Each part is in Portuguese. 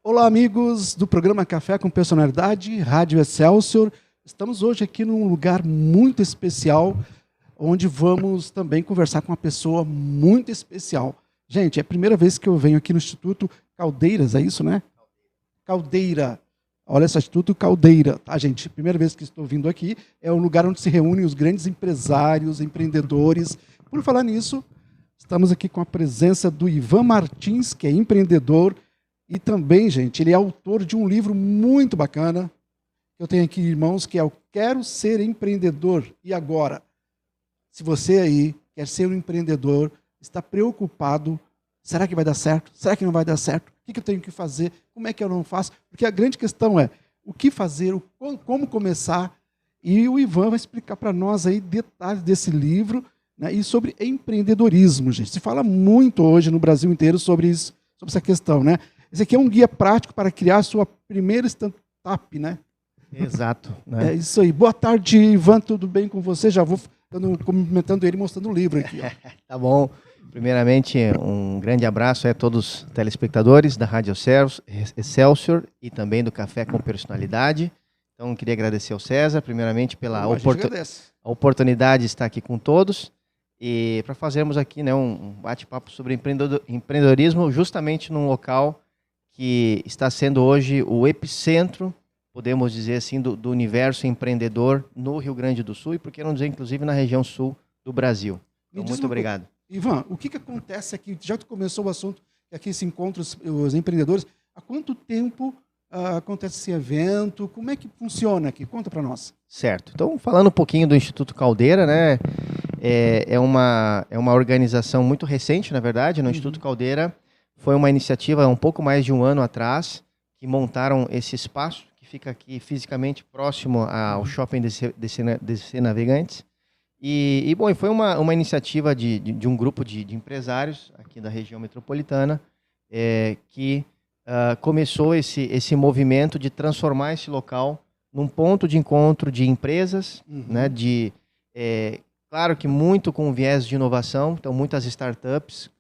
Olá, amigos do programa Café com Personalidade, Rádio Excelsior. Estamos hoje aqui num lugar muito especial, onde vamos também conversar com uma pessoa muito especial. Gente, é a primeira vez que eu venho aqui no Instituto Caldeiras, é isso, né? Caldeira. Olha esse Instituto Caldeira, tá, gente? Primeira vez que estou vindo aqui, é um lugar onde se reúnem os grandes empresários, empreendedores. Por falar nisso, estamos aqui com a presença do Ivan Martins, que é empreendedor, e também, gente, ele é autor de um livro muito bacana. Eu tenho aqui, irmãos, que é o Quero Ser Empreendedor. E agora? Se você aí quer ser um empreendedor, está preocupado, será que vai dar certo? Será que não vai dar certo? O que eu tenho que fazer? Como é que eu não faço? Porque a grande questão é o que fazer, como começar. E o Ivan vai explicar para nós aí detalhes desse livro, né, e sobre empreendedorismo, gente. Se fala muito hoje no Brasil inteiro sobre isso, sobre essa questão, né? Esse aqui é um guia prático para criar a sua primeira startup, né? Exato. Né? É isso aí. Boa tarde, Ivan, tudo bem com você? Já vou cumprimentando ele, mostrando o livro aqui. Ó. Tá bom. Primeiramente, um grande abraço a todos os telespectadores da Rádio Excelsior e também do Café com Personalidade. Então, queria agradecer ao César, primeiramente, pela oportunidade de estar aqui com todos e para fazermos aqui, né, um bate-papo sobre empreendedorismo, justamente num local que está sendo hoje o epicentro, podemos dizer assim, do universo empreendedor no Rio Grande do Sul e, por que não dizer, inclusive, na região sul do Brasil. Então, muito obrigado. Ivan, o que acontece aqui? Já que começou o assunto, que aqui se encontram os empreendedores, há quanto tempo acontece esse evento? Como é que funciona aqui? Conta para nós. Certo. Então, falando um pouquinho do Instituto Caldeira, né? É uma organização muito recente, na verdade. No Instituto Caldeira foi uma iniciativa um pouco mais de um ano atrás, que montaram esse espaço, que fica aqui fisicamente próximo ao Shopping DC Navegantes. E bom, foi uma iniciativa de um grupo de empresários aqui da região metropolitana que começou esse movimento de transformar esse local num ponto de encontro de empresas, né, claro que muito com viés de inovação, então muitas startups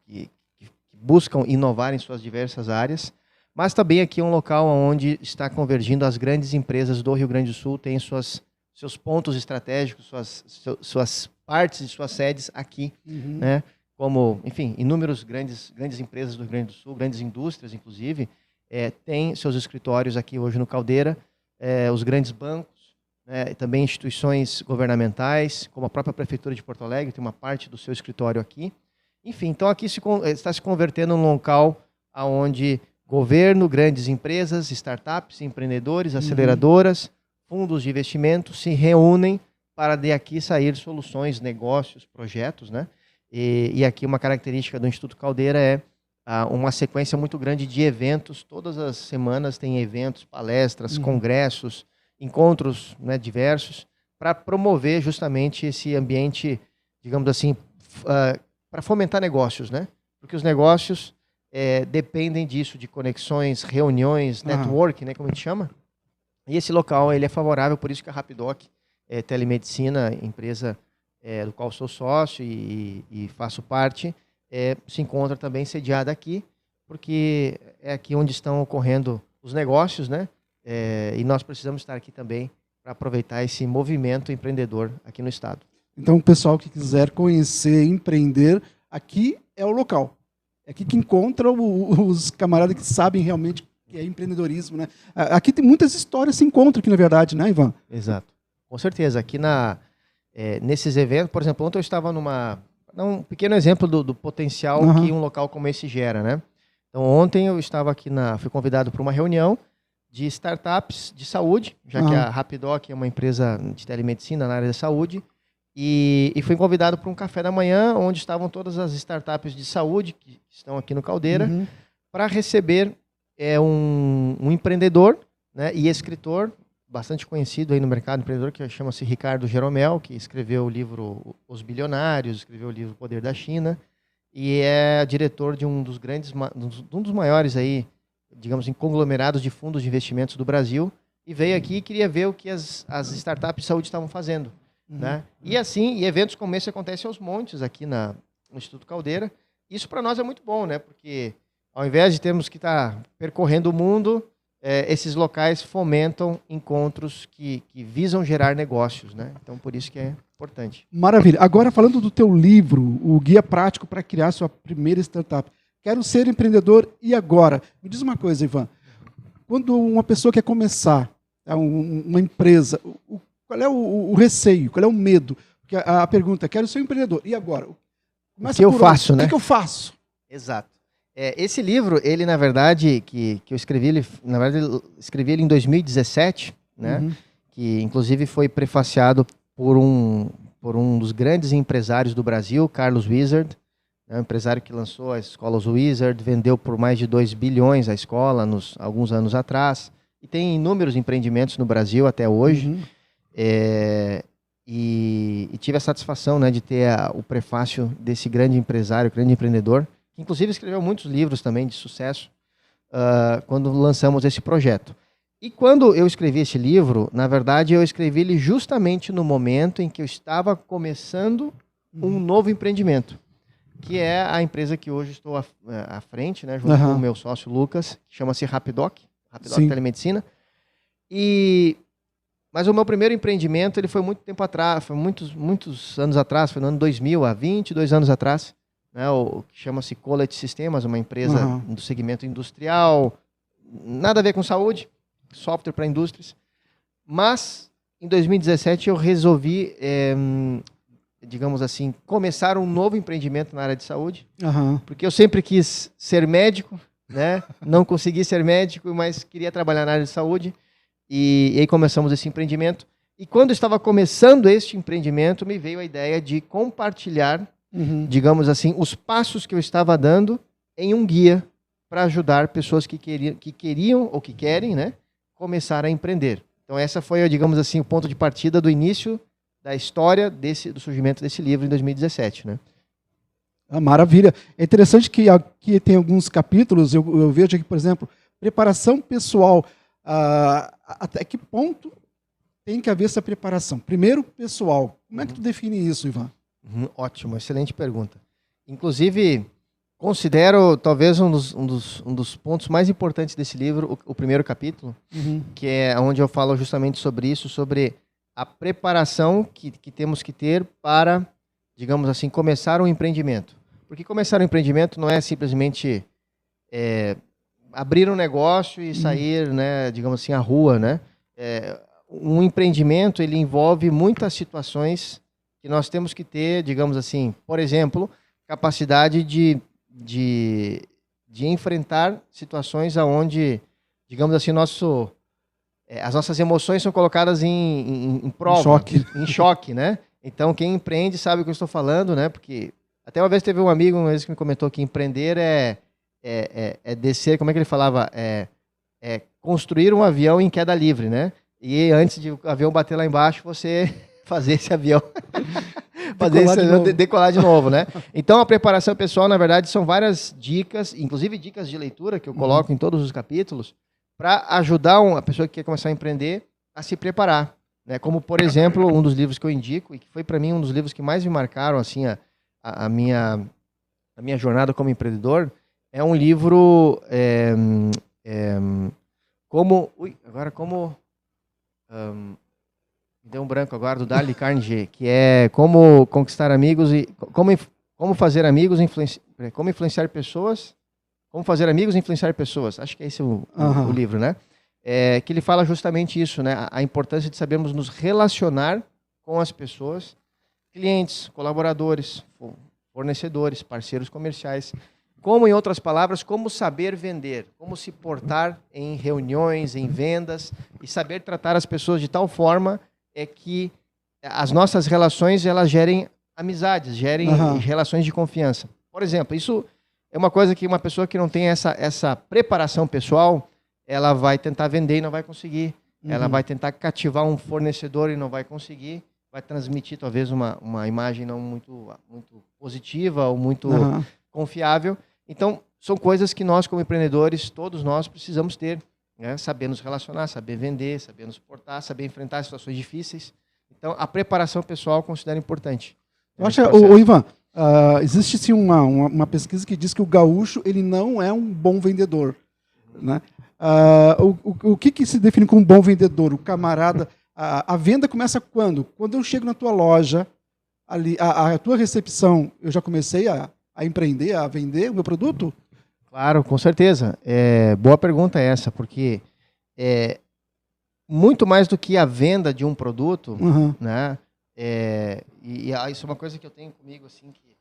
que buscam inovar em suas diversas áreas, mas também aqui é um local onde está convergindo as grandes empresas do Rio Grande do Sul, tem seus pontos estratégicos, suas partes e suas sedes aqui, né? Como, enfim, inúmeras grandes empresas do Rio Grande do Sul, grandes indústrias, inclusive, têm seus escritórios aqui hoje no Caldeira, os grandes bancos, né, também instituições governamentais, como a própria Prefeitura de Porto Alegre, tem uma parte do seu escritório aqui. Enfim, então aqui está se convertendo num local onde governo, grandes empresas, startups, empreendedores, aceleradoras, fundos de investimento se reúnem para daqui sair soluções, negócios, projetos, né? E aqui uma característica do Instituto Caldeira é uma sequência muito grande de eventos. Todas as semanas tem eventos, palestras, congressos, encontros, né, diversos, para promover justamente esse ambiente, digamos assim, para fomentar negócios, né? Porque os negócios dependem disso, de conexões, reuniões, network, né, como a gente chama. E esse local ele é favorável, por isso que a Rapidoc Telemedicina, empresa do qual sou sócio e faço parte, se encontra também sediada aqui, porque é aqui onde estão ocorrendo os negócios, né? E nós precisamos estar aqui também para aproveitar esse movimento empreendedor aqui no estado. Então, o pessoal que quiser conhecer, empreender, aqui é o local. É aqui que encontra os camaradas que sabem realmente que é empreendedorismo, né? Aqui tem muitas histórias se encontram aqui, na verdade, né, Ivan? Exato. Com certeza. Aqui nesses eventos, por exemplo, ontem eu estava um pequeno exemplo do potencial que um local como esse gera, né? Então, ontem eu estava aqui fui convidado para uma reunião de startups de saúde, já que a Rapidoc é uma empresa de telemedicina na área da saúde, e fui convidado para um café da manhã, onde estavam todas as startups de saúde que estão aqui no Caldeira, para receber um empreendedor, né, e escritor, bastante conhecido aí no mercado empreendedor, que chama-se Ricardo Jeromel, que escreveu o livro Os Bilionários, escreveu o livro Poder da China, e é diretor de um dos maiores aí, digamos assim, conglomerados de fundos de investimentos do Brasil, e veio aqui e queria ver o que as startups de saúde estavam fazendo. Né? E assim, eventos como esse acontecem aos montes aqui no Instituto Caldeira. Isso para nós é muito bom, né? Porque Ao invés de termos que estar percorrendo o mundo, esses locais fomentam encontros que visam gerar negócios, né? Então, por isso que é importante. Maravilha. Agora, falando do teu livro, o Guia Prático para Criar Sua Primeira Startup. Quero ser empreendedor e agora? Me diz uma coisa, Ivan. Quando uma pessoa quer começar uma empresa, qual é o receio, qual é o medo? Porque a pergunta é, quero ser um empreendedor, e agora? O que eu faço, né? O que eu faço? Exato. Esse livro, ele, na verdade, que eu escrevi, eu escrevi ele em 2017, né? Que, inclusive, foi prefaciado por um dos grandes empresários do Brasil, Carlos Wizard, né? Um empresário que lançou a escola Wizard, vendeu por mais de 2 bilhões a escola alguns anos atrás, e tem inúmeros empreendimentos no Brasil até hoje. E tive a satisfação, né, de ter o prefácio desse grande empresário, grande empreendedor, que inclusive escreveu muitos livros também de sucesso, quando lançamos esse projeto. E quando eu escrevi esse livro, na verdade, eu escrevi ele justamente no momento em que eu estava começando um novo empreendimento, que é a empresa que hoje estou à frente, né, junto com o meu sócio Lucas, que chama-se Rapidoc Telemedicina. Mas o meu primeiro empreendimento, ele foi muito tempo atrás, foi muitos anos atrás, foi no ano 2000, há 22 anos atrás, né, o que chama-se Colet Sistemas, uma empresa do segmento industrial, nada a ver com saúde, software para indústrias. Mas, em 2017, eu resolvi, digamos assim, começar um novo empreendimento na área de saúde, porque eu sempre quis ser médico, né, não consegui ser médico, mas queria trabalhar na área de saúde. E aí começamos esse empreendimento. E quando eu estava começando este empreendimento, me veio a ideia de compartilhar, digamos assim, os passos que eu estava dando em um guia para ajudar pessoas que queriam ou que querem, né, começar a empreender. Então essa foi, digamos assim, o ponto de partida do início da história do surgimento desse livro em 2017, né? Maravilha. É interessante que aqui tem alguns capítulos, eu vejo aqui, por exemplo, preparação pessoal. Até que ponto tem que haver essa preparação? Primeiro, pessoal. Como é que tu define isso, Ivan? Ótimo, excelente pergunta. Inclusive, considero talvez um dos pontos mais importantes desse livro, o primeiro capítulo, que é onde eu falo justamente sobre isso, sobre a preparação que temos que ter para, digamos assim, começar um empreendimento. Porque começar um empreendimento não é simplesmente abrir um negócio e sair, né, digamos assim, à rua, né? Um empreendimento, ele envolve muitas situações que nós temos que ter, digamos assim, por exemplo, capacidade de enfrentar situações onde, digamos assim, as nossas emoções são colocadas em prova, em choque, né? Então, quem empreende sabe o que eu estou falando, né? Porque até uma vez teve um amigo que me comentou que empreender é descer, como é que ele falava? Construir um avião em queda livre, né? E antes de o avião bater lá embaixo, você fazer esse avião decolar de novo, né? Então, a preparação pessoal, na verdade, são várias dicas, inclusive dicas de leitura que eu coloco em todos os capítulos, para ajudar a pessoa que quer começar a empreender a se preparar, né? Como, por exemplo, um dos livros que eu indico, e que foi para mim um dos livros que mais me marcaram assim, a minha jornada como empreendedor, é um livro me deu um branco agora, do Dale Carnegie, que é Como Conquistar Amigos e como fazer amigos, como influenciar pessoas, como fazer amigos e influenciar pessoas. Acho que é esse o livro, né? Que ele fala justamente isso, né? A importância de sabermos nos relacionar com as pessoas, clientes, colaboradores, fornecedores, parceiros comerciais. Como, em outras palavras, como saber vender, como se portar em reuniões, em vendas, e saber tratar as pessoas de tal forma que as nossas relações elas gerem amizades, gerem relações de confiança. Por exemplo, isso é uma coisa que uma pessoa que não tem essa preparação pessoal, ela vai tentar vender e não vai conseguir. Ela vai tentar cativar um fornecedor e não vai conseguir. Vai transmitir, talvez, uma imagem não muito positiva ou muito confiável. Então, são coisas que nós, como empreendedores, todos nós precisamos ter, né? Saber nos relacionar, saber vender, saber nos portar, saber enfrentar situações difíceis. Então, a preparação pessoal eu considero importante. Eu acho, Ivan, Existe sim uma pesquisa que diz que o gaúcho ele não é um bom vendedor, né? O que se define como um bom vendedor? O camarada, a venda começa quando? Quando eu chego na tua loja, ali, a tua recepção, eu já comecei a empreender, a vender o meu produto? Claro, com certeza. Boa pergunta essa, porque muito mais do que a venda de um produto, né? Isso é uma coisa que eu tenho comigo, assim, que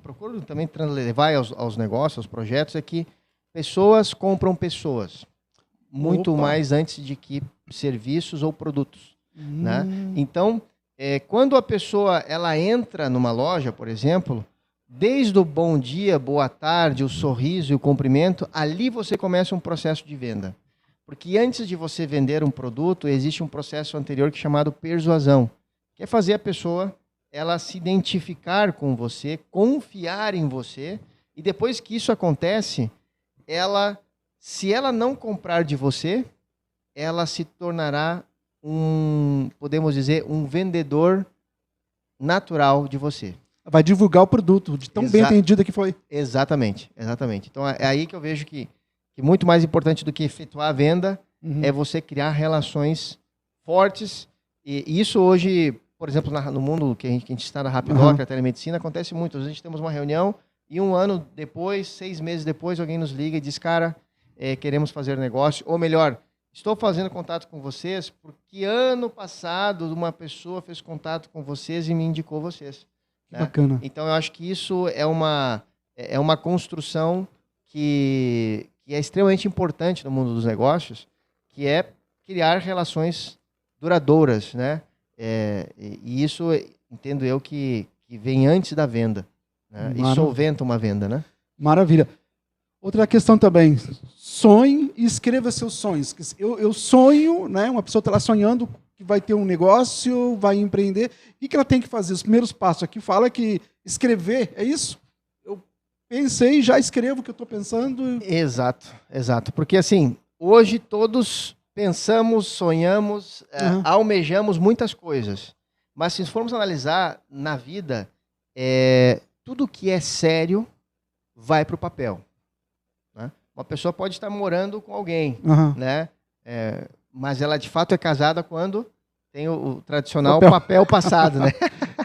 procuro também levar aos negócios, aos projetos, é que pessoas compram pessoas, muito mais antes de que serviços ou produtos, né? Então, quando a pessoa ela entra numa loja, por exemplo, desde o bom dia, boa tarde, o sorriso e o cumprimento, ali você começa um processo de venda. Porque antes de você vender um produto, existe um processo anterior que é chamado persuasão, que é fazer a pessoa ela se identificar com você, confiar em você, e depois que isso acontece, se ela não comprar de você, ela se tornará podemos dizer, um vendedor natural de você. Vai divulgar o produto, de tão bem entendida que foi. Exatamente. Então é aí que eu vejo que muito mais importante do que efetuar a venda é você criar relações fortes. E isso hoje, por exemplo, no mundo que a gente está na Rapidoc, a telemedicina, acontece muito. Às vezes a gente temos uma reunião e 1 ano depois, 6 meses depois, alguém nos liga e diz, cara, queremos fazer negócio. Ou melhor, estou fazendo contato com vocês porque ano passado uma pessoa fez contato com vocês e me indicou vocês. Né? Bacana. Então eu acho que isso é uma construção que é extremamente importante no mundo dos negócios, que é criar relações duradouras, né? E isso, entendo eu, que vem antes da venda, né? E solventa uma venda, né? Maravilha. Outra questão também, sonhe e escreva seus sonhos. Eu sonho, né? Uma pessoa está lá sonhando que vai ter um negócio, vai empreender. O que ela tem que fazer? Os primeiros passos aqui fala que escrever, é isso? Eu pensei, já escrevo o que eu estou pensando. Exato. Porque assim, hoje todos pensamos, sonhamos, almejamos muitas coisas. Mas se formos analisar na vida, tudo que é sério vai para o papel. Né? Uma pessoa pode estar morando com alguém, né? Mas ela de fato é casada quando tem o tradicional papel passado, né?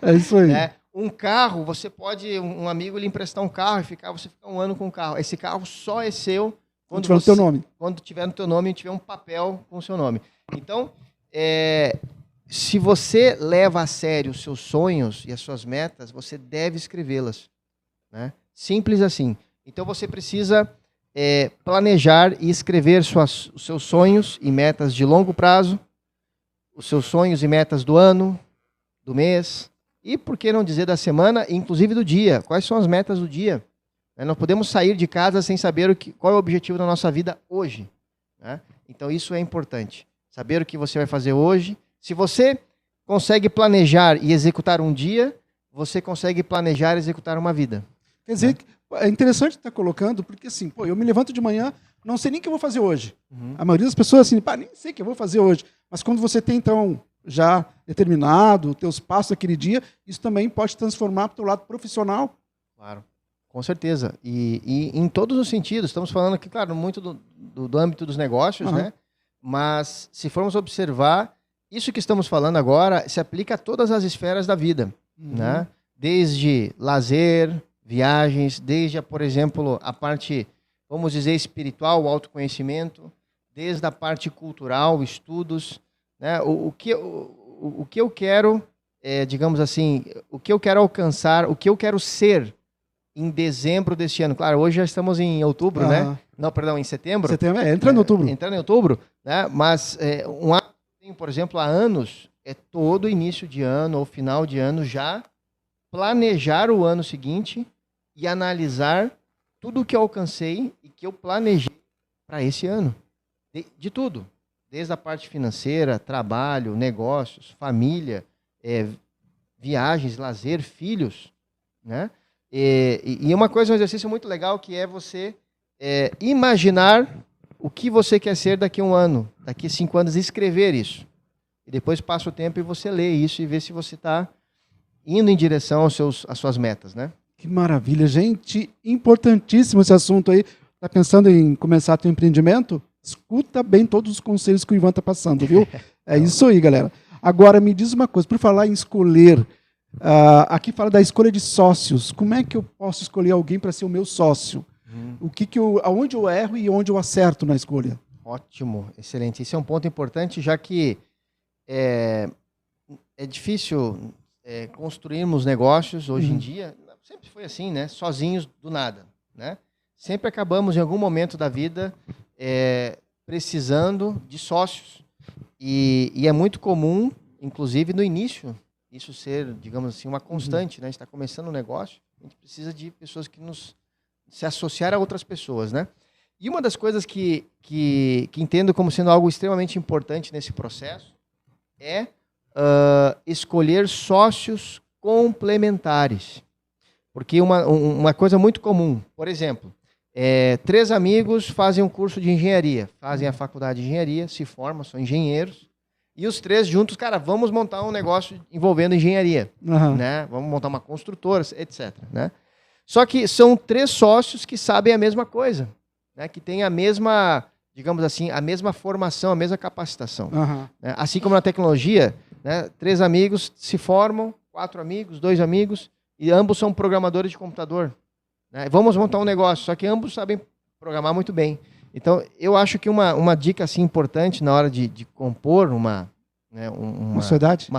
É isso aí. Um carro, você pode, um amigo lhe emprestar um carro e você fica 1 ano com o carro. Esse carro só é seu quando tiver no teu nome e tiver um papel com o seu nome. Então, se você leva a sério os seus sonhos e as suas metas, você deve escrevê-las. Né? Simples assim. Então, você precisa planejar e escrever os seus sonhos e metas de longo prazo, os seus sonhos e metas do ano, do mês, e por que não dizer da semana, inclusive do dia. Quais são as metas do dia? Não podemos sair de casa sem saber qual é o objetivo da nossa vida hoje. Né? Então isso é importante. Saber o que você vai fazer hoje. Se você consegue planejar e executar um dia, você consegue planejar e executar uma vida. Quer dizer, é interessante estar colocando, porque assim, eu me levanto de manhã, não sei nem o que eu vou fazer hoje. A maioria das pessoas assim, nem sei o que eu vou fazer hoje. Mas quando você tem, então, já determinado, teus passos daquele dia, isso também pode transformar para o teu lado profissional. Claro, com certeza. E em todos os sentidos. Estamos falando aqui, claro, muito do âmbito dos negócios, né? Mas se formos observar, isso que estamos falando agora se aplica a todas as esferas da vida. Né? Desde lazer, viagens, desde, por exemplo, a parte, vamos dizer, espiritual, o autoconhecimento, desde a parte cultural, estudos. Né? O que eu quero, digamos assim, o que eu quero alcançar, o que eu quero ser em dezembro deste ano. Claro, hoje já estamos em outubro, né? Não, perdão, em setembro. Entrando em outubro. Entrando em outubro, né? Mas um ato que eu tenho, por exemplo, há anos, é todo início de ano ou final de ano já planejar o ano seguinte e analisar tudo o que eu alcancei e que eu planejei para esse ano. De tudo. Desde a parte financeira, trabalho, negócios, família, viagens, lazer, filhos. Né? E uma coisa, um exercício muito legal que é você imaginar o que você quer ser daqui a 1 ano, daqui a 5 anos, e escrever isso. E depois passa o tempo e você lê isso e vê se você está indo em direção às suas metas, né? Que maravilha, gente. Importantíssimo esse assunto aí. Tá pensando em começar teu empreendimento? Escuta bem todos os conselhos que o Ivan tá passando, viu? É isso aí, galera. Agora, me diz uma coisa, por falar em escolher, aqui fala da escolha de sócios. Como é que eu posso escolher alguém para ser o meu sócio? Aonde eu erro e onde eu acerto na escolha? Ótimo, excelente. Esse é um ponto importante, já que é difícil construirmos negócios hoje em dia. Sempre foi assim, né? Sozinhos do nada, né? Sempre acabamos em algum momento da vida precisando de sócios. E é muito comum, inclusive no início, isso ser, digamos assim, uma constante, né? A gente está começando um negócio, a gente precisa de pessoas que se associar a outras pessoas, né? E uma das coisas que entendo como sendo algo extremamente importante nesse processo é escolher sócios complementares. Porque uma coisa muito comum, por exemplo, 3 amigos fazem um curso de engenharia, fazem a faculdade de engenharia, se formam, são engenheiros, e os 3 juntos, cara, vamos montar um negócio envolvendo engenharia, né? Vamos montar uma construtora, etc. Né? Só que são 3 sócios que sabem a mesma coisa, né? Que têm a mesma, digamos assim, a mesma formação, a mesma capacitação. Né? Assim como na tecnologia, né? 3 amigos se formam, 4 amigos, 2 amigos, e ambos são programadores de computador. Né? Vamos montar um negócio, só que ambos sabem programar muito bem. Então, eu acho que uma dica assim, importante na hora de compor uma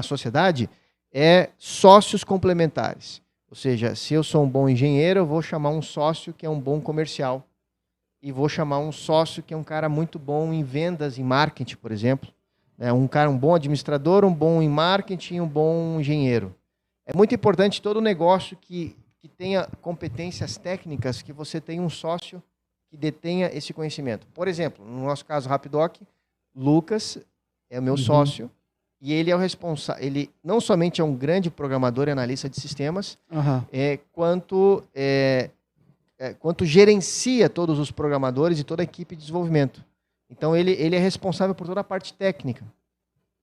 sociedade é sócios complementares. Ou seja, se eu sou um bom engenheiro, eu vou chamar um sócio que é um bom comercial. E vou chamar um sócio que é um cara muito bom em vendas, em marketing, por exemplo. Um bom administrador, um bom em marketing, um bom engenheiro. É muito importante todo negócio que tenha competências técnicas, que você tenha um sócio que detenha esse conhecimento. Por exemplo, no nosso caso, Rapidoc, Lucas é o meu sócio, e ele é o responsável. Ele não somente é um grande programador e analista de sistemas, quanto gerencia todos os programadores e toda a equipe de desenvolvimento. Então, ele é responsável por toda a parte técnica.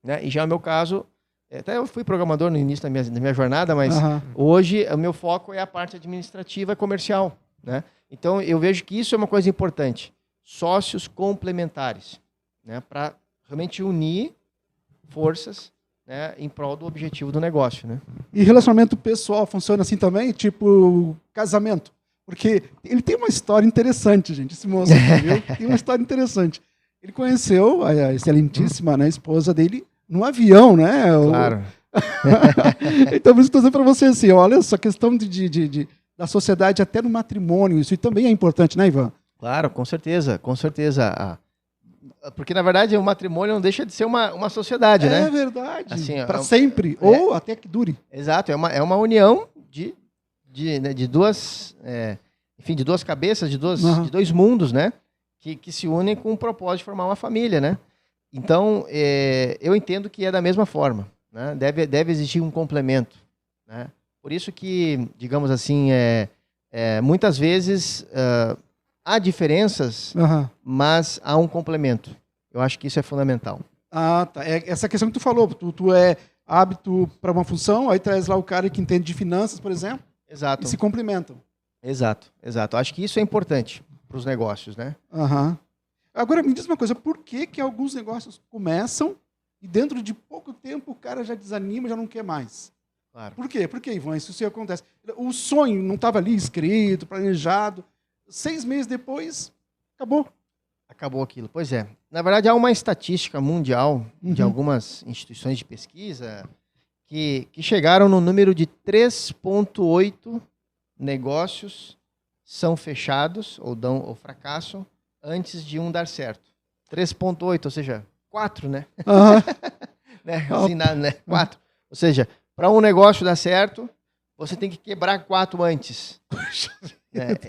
Né? E já no meu caso, até eu fui programador no início da minha jornada, mas hoje o meu foco é a parte administrativa e comercial. Né? Então, eu vejo que isso é uma coisa importante. Sócios complementares, né? Para realmente unir forças, né, em prol do objetivo do negócio. Né? E relacionamento pessoal funciona assim também? Tipo casamento? Porque ele tem uma história interessante, gente, esse moço aqui, viu? Tem uma história interessante. Ele conheceu a excelentíssima, né, esposa dele no avião, né? Claro. Então, por isso estou dizendo para você assim, olha, essa questão da sociedade até no matrimônio, isso também é importante, né, Ivan? Claro, com certeza, com certeza. Porque, na verdade, o matrimônio não deixa de ser uma sociedade, né? É verdade, assim, para sempre, ou até que dure. Exato, é uma união de duas, de duas cabeças, de dois mundos, né? Que se unem com o propósito de formar uma família, né? Então, eu entendo que é da mesma forma, né? Deve existir um complemento, né? Por isso que, digamos assim, muitas vezes há diferenças, mas há um complemento. Eu acho que isso é fundamental. Ah, tá. Essa questão que tu falou, tu é hábito para uma função, aí traz lá o cara que entende de finanças, por exemplo. Exato. E se complementam. Exato. Acho que isso é importante para os negócios, né? Agora, me diz uma coisa, por que alguns negócios começam e dentro de pouco tempo o cara já desanima, já não quer mais? Claro. Por quê? Por que, Ivan, isso acontece? O sonho não estava ali escrito, planejado, 6 meses depois, acabou. Acabou aquilo. Pois é. Na verdade, há uma estatística mundial de algumas instituições de pesquisa que chegaram no número de 3,8 negócios são fechados ou fracassam antes de um dar certo. 3,8, ou seja, 4, né? Né? Assim, né? 4. Ou seja, para um negócio dar certo, você tem que quebrar 4 antes.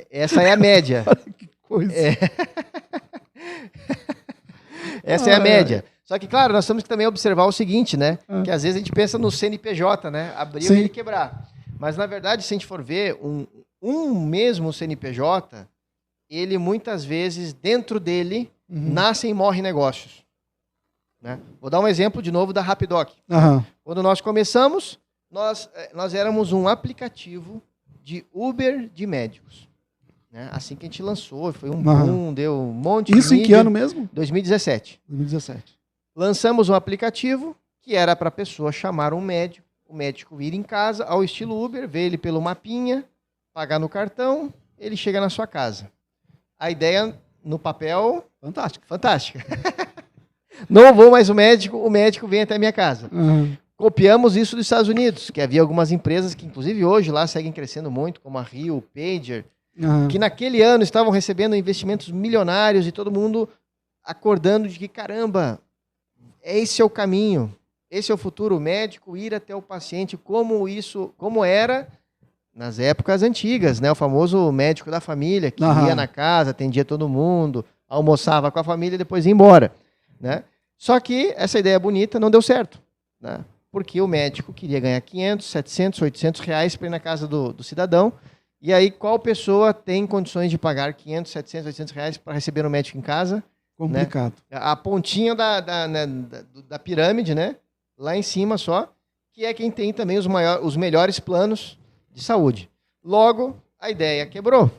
Essa é a média. Que coisa. Essa é a média. Só que, claro, nós temos que também observar o seguinte, né? Que às vezes a gente pensa no CNPJ, né? Abrir e quebrar. Mas, na verdade, se a gente for ver, um mesmo CNPJ, ele muitas vezes, dentro dele, nascem e morrem negócios. Né? Vou dar um exemplo de novo da Rapidoc. Quando nós começamos, Nós éramos um aplicativo de Uber de médicos. Né? Assim que a gente lançou, foi um boom, deu um monte de Isso em que ano mesmo? 2017. 2017. Lançamos um aplicativo que era para a pessoa chamar um médico, o médico ir em casa, ao estilo Uber, ver ele pelo mapinha, pagar no cartão, ele chega na sua casa. A ideia, no papel... Fantástica. Não vou mais o médico vem até a minha casa. Copiamos isso dos Estados Unidos, que havia algumas empresas que, inclusive hoje, lá seguem crescendo muito, como a Rio, Pager, que naquele ano estavam recebendo investimentos milionários e todo mundo acordando de que, caramba, esse é o caminho, esse é o futuro, o médico ir até o paciente, como era nas épocas antigas, né? O famoso médico da família, que ia na casa, atendia todo mundo, almoçava com a família e depois ia embora, né? Só que essa ideia bonita não deu certo, né? Porque o médico queria ganhar 500, 700, 800 reais para ir na casa do cidadão. E aí, qual pessoa tem condições de pagar 500, 700, 800 reais para receber um médico em casa? Complicado. Né? A pontinha da pirâmide, né? Lá em cima só, que é quem tem também os melhores planos de saúde. Logo, a ideia quebrou.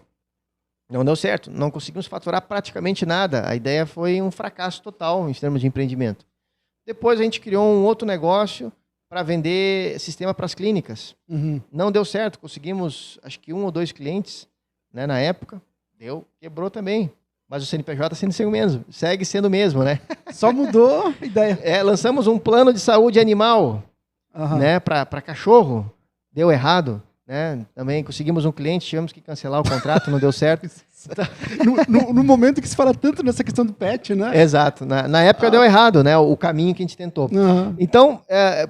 Não deu certo. Não conseguimos faturar praticamente nada. A ideia foi um fracasso total em termos de empreendimento. Depois a gente criou um outro negócio para vender sistema para as clínicas. Não deu certo, conseguimos acho que 1 ou 2 clientes, né, na época. Quebrou também. Mas o CNPJ segue sendo o mesmo, né? Só mudou a ideia. Lançamos um plano de saúde animal, né, para cachorro. Deu errado. Né? Também conseguimos um cliente, tivemos que cancelar o contrato, não deu certo. no momento que se fala tanto nessa questão do pet, né? Exato. Na época deu errado, né? O caminho que a gente tentou. Então,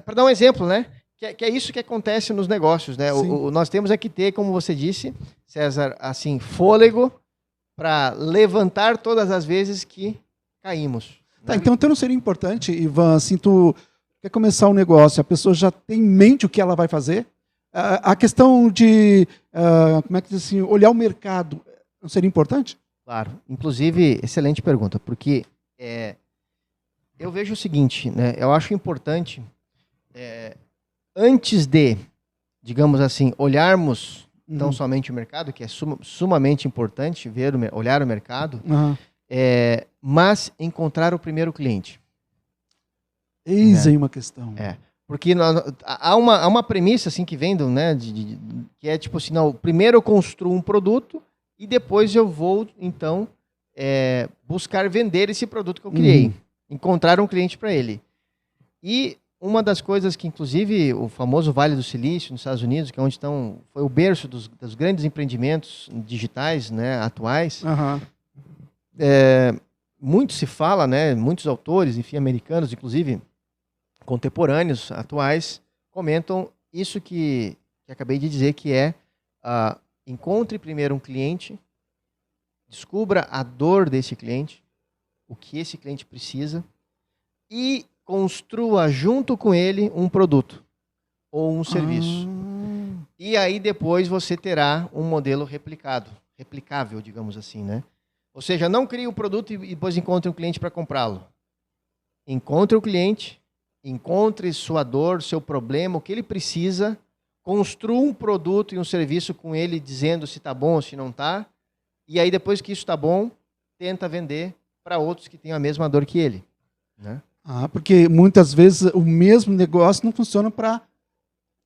para dar um exemplo, né? Que é isso que acontece nos negócios, né? Nós temos que ter, como você disse, César, assim, fôlego para levantar todas as vezes que caímos. Tá, então não seria importante, Ivan, assim, tu quer começar um negócio, a pessoa já tem em mente o que ela vai fazer? A questão de, como é que diz assim, olhar o mercado, não seria importante? Claro. Inclusive, excelente pergunta, porque eu vejo o seguinte, né? Eu acho importante, antes de, digamos assim, olharmos tão somente o mercado, que é sumamente importante olhar o mercado, mas encontrar o primeiro cliente. Eis aí uma questão. Porque há uma premissa assim, que vem que é tipo assim, não, primeiro eu construo um produto e depois eu vou, então, buscar vender esse produto que eu criei. Encontrar um cliente para ele. E uma das coisas que, inclusive, o famoso Vale do Silício, nos Estados Unidos, que é onde foi o berço dos grandes empreendimentos digitais, né, atuais, muito se fala, né, muitos autores, enfim, americanos, inclusive, contemporâneos, atuais, comentam isso que acabei de dizer, que encontre primeiro um cliente, descubra a dor desse cliente, o que esse cliente precisa, e construa junto com ele um produto ou um serviço. E aí depois você terá um modelo replicável, digamos assim, né? Ou seja, não crie o produto e depois encontre um cliente para comprá-lo. Encontre o cliente, encontre sua dor, seu problema, o que ele precisa, construa um produto e um serviço com ele, dizendo se está bom ou se não está, e aí depois que isso está bom, tenta vender para outros que têm a mesma dor que ele. Né? Porque muitas vezes o mesmo negócio não funciona para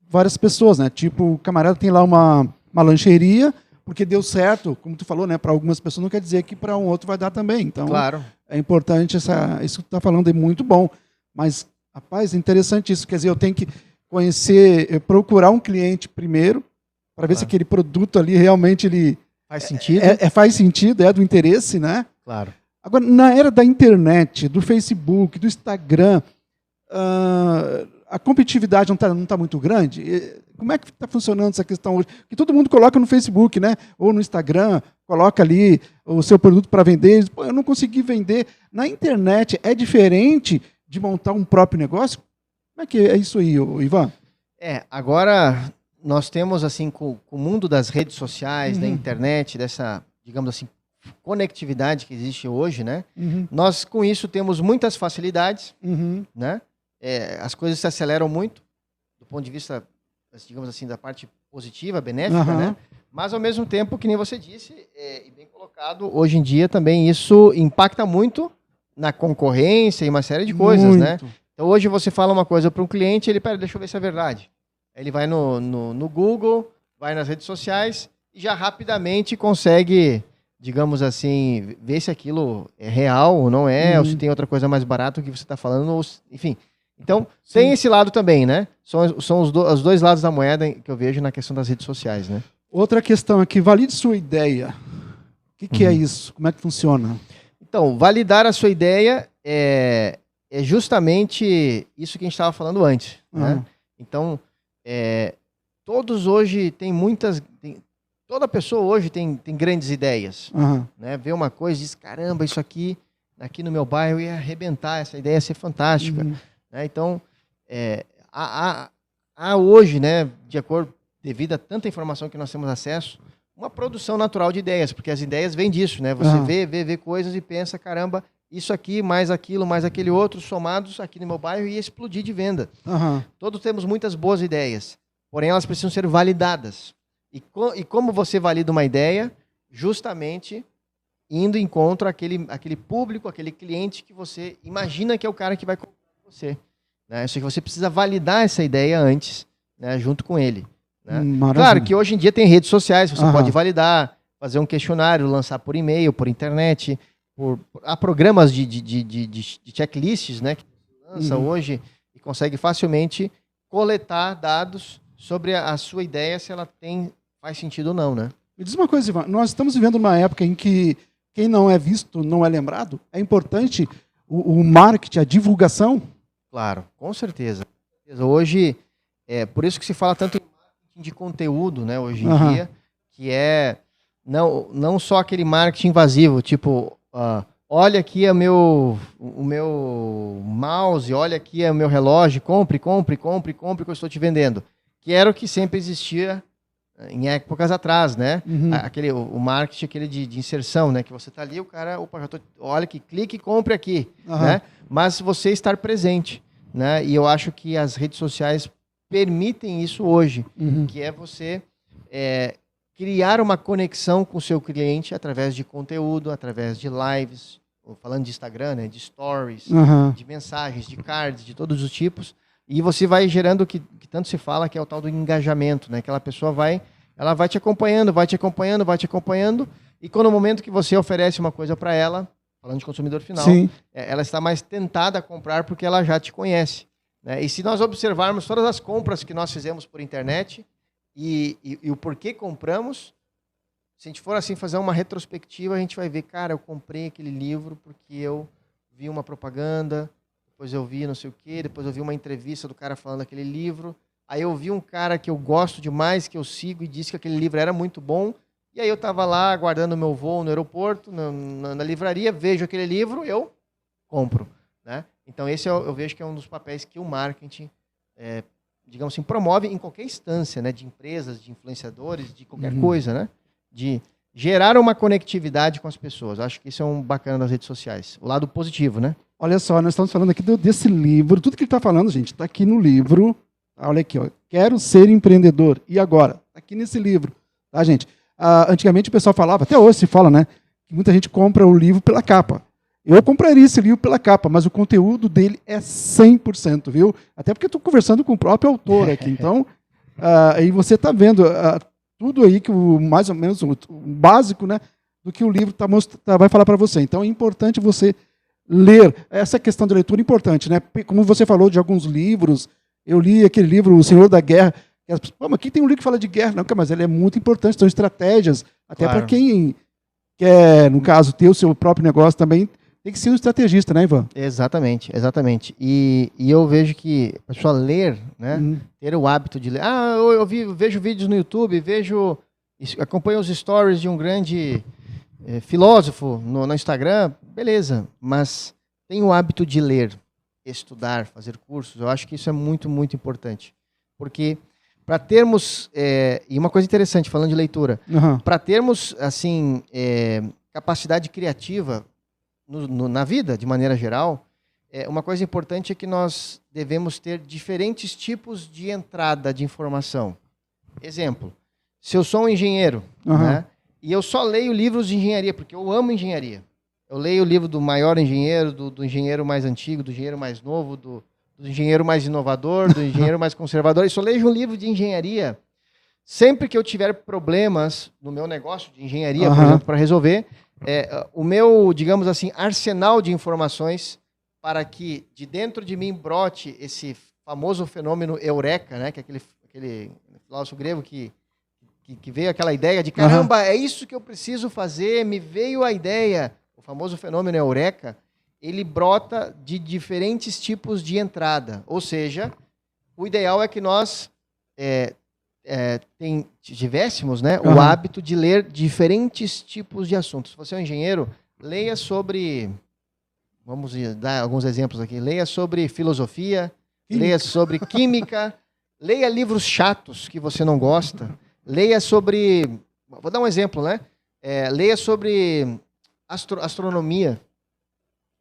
várias pessoas, né? Tipo, o camarada tem lá uma lancheria, porque deu certo, como tu falou, né? Para algumas pessoas não quer dizer que para um outro vai dar também. Então, claro. É importante isso que tu está falando, é muito bom. Mas, rapaz, é interessante isso. Quer dizer, eu tenho que procurar um cliente primeiro, para ver se aquele produto ali realmente ele faz sentido. Faz sentido, é do interesse, né? Claro. Agora, na era da internet, do Facebook, do Instagram, a competitividade não tá muito grande? Como é que está funcionando essa questão hoje? Que todo mundo coloca no Facebook, né? Ou no Instagram, coloca ali o seu produto para vender. Pô, eu não consegui vender. Na internet é diferente de montar um próprio negócio? Como é que é isso aí, Ivan? Agora nós temos, assim, com o mundo das redes sociais, da internet, dessa, digamos assim, conectividade que existe hoje, né? Nós, com isso, temos muitas facilidades, né? As coisas se aceleram muito, do ponto de vista digamos assim, da parte positiva, benéfica, né? Mas, ao mesmo tempo, que nem você disse, e bem colocado, hoje em dia também isso impacta muito na concorrência e uma série de coisas, né? Então, hoje você fala uma coisa para um cliente, ele, pera, deixa eu ver se é verdade. Ele vai no Google, vai nas redes sociais e já rapidamente consegue, digamos assim, ver se aquilo é real ou não é, ou se tem outra coisa mais barata que você está falando, ou, enfim. Então, tem esse lado também, né? São os dois lados da moeda que eu vejo na questão das redes sociais, né? Outra questão aqui, valide sua ideia. O que é isso? Como é que funciona? Então, validar a sua ideia é justamente isso que a gente estava falando antes, né? Então, todos hoje têm toda pessoa hoje tem grandes ideias, né? Vê uma coisa e diz, caramba, isso aqui no meu bairro ia arrebentar, essa ideia ia ser fantástica. Né? Então, há hoje, né, devido a tanta informação que nós temos acesso, uma produção natural de ideias, porque as ideias vêm disso, né? Você vê coisas e pensa, caramba, isso aqui, mais aquilo, mais aquele outro, somados aqui no meu bairro, ia explodir de venda. Todos temos muitas boas ideias, porém elas precisam ser validadas. E como você valida uma ideia? Justamente indo em encontro àquele público, aquele cliente que você imagina que é o cara que vai comprar com você. Né? Só que você precisa validar essa ideia antes, né, junto com ele. Né? Claro que hoje em dia tem redes sociais, você pode validar, fazer um questionário, lançar por e-mail, por internet, há programas de checklists, né, que você lança hoje e consegue facilmente coletar dados sobre a sua ideia, se ela faz sentido ou não, né? Me diz uma coisa, Ivan, nós estamos vivendo uma época em que quem não é visto não é lembrado. É importante o marketing, a divulgação? Claro, com certeza. Hoje, por isso que se fala tanto em marketing de conteúdo, né, hoje em dia, que não só aquele marketing invasivo, tipo, olha aqui o meu mouse, olha aqui o meu relógio, compre, que eu estou te vendendo. Que era o que sempre existia em épocas atrás, né? O marketing, aquele de inserção, né? Que você tá ali, o cara, olha aqui, clique e compre aqui, né? Mas você estar presente, né? E eu acho que as redes sociais permitem isso hoje, que é você criar uma conexão com o seu cliente através de conteúdo, através de lives, falando de Instagram, né? De stories, de mensagens, de cards, de todos os tipos. E você vai gerando o que tanto se fala, que é o tal do engajamento, né? Aquela pessoa ela vai te acompanhando, e quando no momento que você oferece uma coisa para ela, falando de consumidor final, ela está mais tentada a comprar porque ela já te conhece. Né? E se nós observarmos todas as compras que nós fizemos por internet e o porquê compramos, se a gente for assim fazer uma retrospectiva, a gente vai ver, cara, eu comprei aquele livro porque eu vi uma propaganda, depois eu vi não sei o quê, depois eu vi uma entrevista do cara falando daquele livro, aí eu vi um cara que eu gosto demais, que eu sigo, e disse que aquele livro era muito bom, e aí eu estava lá aguardando o meu voo no aeroporto, na livraria, vejo aquele livro, eu compro. Né? Então esse eu vejo que é um dos papéis que o marketing, digamos assim, promove em qualquer instância, né? De empresas, de influenciadores, de qualquer coisa, né? De gerar uma conectividade com as pessoas. Acho que isso é um bacana das redes sociais. O lado positivo, né? Olha só, nós estamos falando aqui desse livro. Tudo que ele está falando, gente, está aqui no livro. Olha aqui, ó. Quero ser empreendedor. E agora? Está aqui nesse livro. Tá, gente? Antigamente o pessoal falava, até hoje se fala, né? Que muita gente compra o livro pela capa. Eu compraria esse livro pela capa, mas o conteúdo dele é 100%, viu? Até porque eu estou conversando com o próprio autor aqui. Então, aí você está vendo tudo aí, que mais ou menos o básico, né? Do que o livro vai falar para você. Então, é importante você ler. Essa questão da leitura é importante, né? Como você falou de alguns livros, eu li aquele livro, O Senhor da Guerra. Mas aqui tem um livro que fala de guerra. Não, mas ele é muito importante. São estratégias. Até para quem quer, no caso, ter o seu próprio negócio também, tem que ser um estrategista, né, Ivan? Exatamente, exatamente. E eu vejo que a pessoa ler, né? Ter o hábito de ler. Eu vejo vídeos no YouTube, acompanho os stories de um grande filósofo no Instagram, beleza, mas tem o hábito de ler, estudar, fazer cursos. Eu acho que isso é muito, muito importante. Porque para termos, e uma coisa interessante, falando de leitura, para termos assim, capacidade criativa na vida, de maneira geral, uma coisa importante é que nós devemos ter diferentes tipos de entrada de informação. Exemplo, se eu sou um engenheiro, né, e eu só leio livros de engenharia, porque eu amo engenharia. Eu leio o livro do maior engenheiro, do engenheiro mais antigo, do engenheiro mais novo, do engenheiro mais inovador, do engenheiro mais conservador. E só leio um livro de engenharia. Sempre que eu tiver problemas no meu negócio de engenharia, por exemplo, para resolver, o meu, digamos assim, arsenal de informações para que de dentro de mim brote esse famoso fenômeno eureka, né, que é aquele filósofo grego que veio aquela ideia de, caramba, é isso que eu preciso fazer, me veio a ideia. O famoso fenômeno eureka, ele brota de diferentes tipos de entrada. Ou seja, o ideal é que nós tivéssemos, né, o hábito de ler diferentes tipos de assuntos. Se você é um engenheiro, leia sobre... Vamos dar alguns exemplos aqui. Leia sobre filosofia, leia sobre química, leia livros chatos que você não gosta, leia sobre... Vou dar um exemplo, né? Leia sobre astronomia,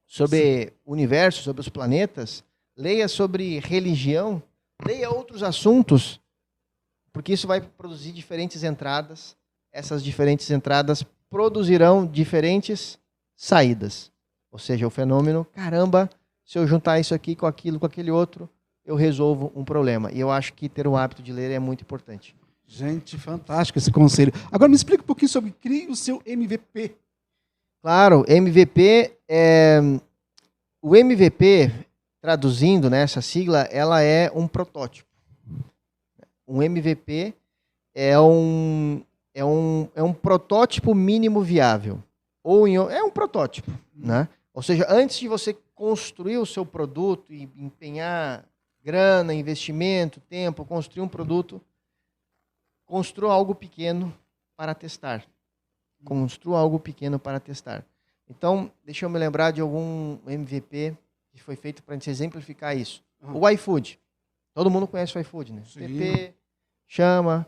sobre o universo, sobre os planetas, leia sobre religião, leia outros assuntos, porque isso vai produzir diferentes entradas. Essas diferentes entradas produzirão diferentes saídas. Ou seja, o fenômeno, caramba, se eu juntar isso aqui com aquilo, com aquele outro, eu resolvo um problema. E eu acho que ter o hábito de ler é muito importante. Gente, fantástico esse conselho. Agora me explica um pouquinho sobre crie o seu MVP. Claro, MVP o MVP, traduzindo, né, essa sigla, ela é um protótipo. Um MVP é um protótipo mínimo viável. É um protótipo, né? Ou seja, antes de você construir o seu produto e empenhar grana, investimento, tempo, construir um produto, construa algo pequeno para testar. Construa algo pequeno para testar. Então, deixa eu me lembrar de algum MVP que foi feito para a gente exemplificar isso. O iFood. Todo mundo conhece o iFood, né? PP, chama,